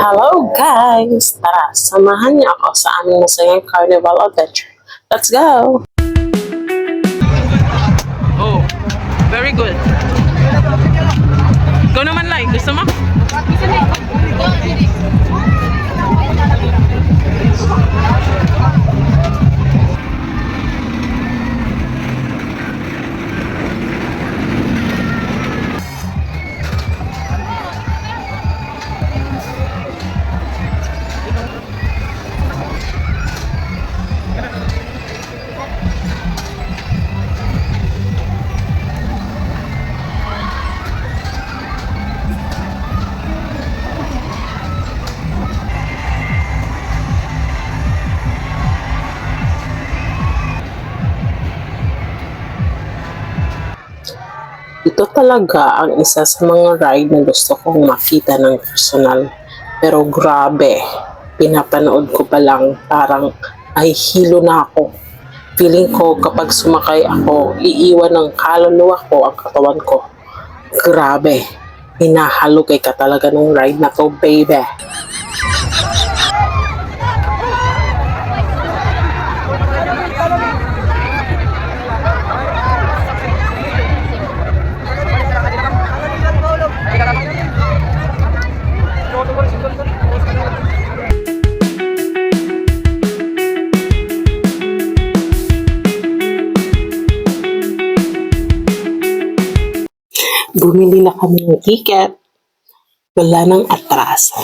Hello guys! Tara, samahan niyo ako sa aming masayang carnival adventure. Let's go! Oh, very good. Ikaw naman, Lai. Gusto mo? Ito talaga ang isa sa mga ride na gusto kong makita ng personal. Pero grabe, pinapanood ko pa lang parang ay hilo na ako. Feeling ko kapag sumakay ako, iiwan ng kaluluwa ko ang katawan ko. Grabe, hinahalugay ka talaga ng ride na to, baby. Bumili na kami ng ticket. Wala nang atraso.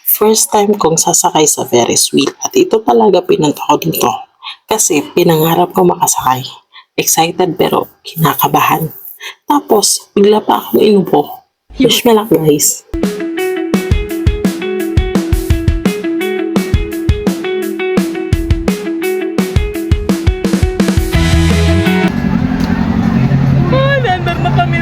First time kong sasakay sa Ferris wheel at ito talaga pinunta ko dito. Kasi pinangarap ko makasakay. Excited pero kinakabahan. Tapos bigla pa akong inubo. Wish me luck guys. Nandun na kami.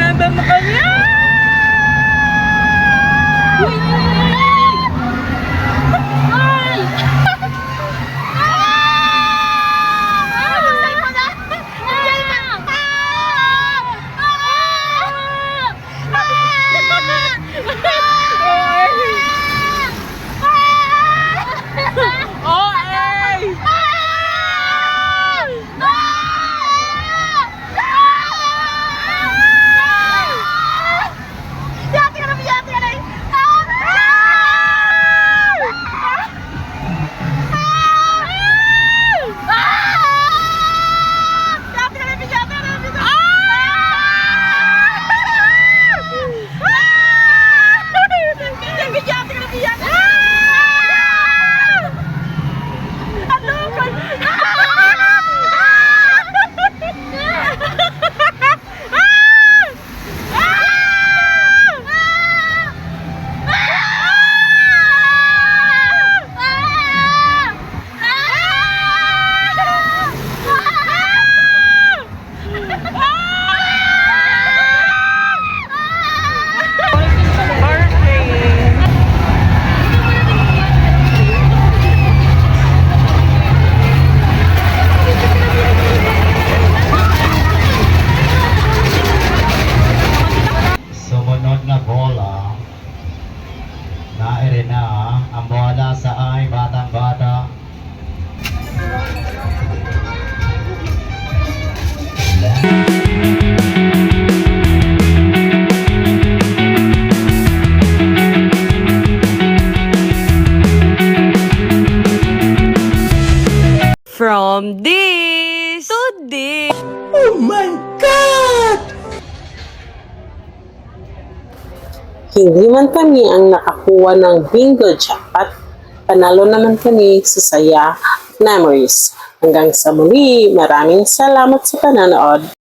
Sumunod na bola. Naire na ang bola sa ay batang-bata. From this to this. Oh my God! Hindi man kami ang nakakuha ng bingo jackpot, panalo naman kami sa saya at memories. Hanggang sa muli, maraming salamat sa panonood.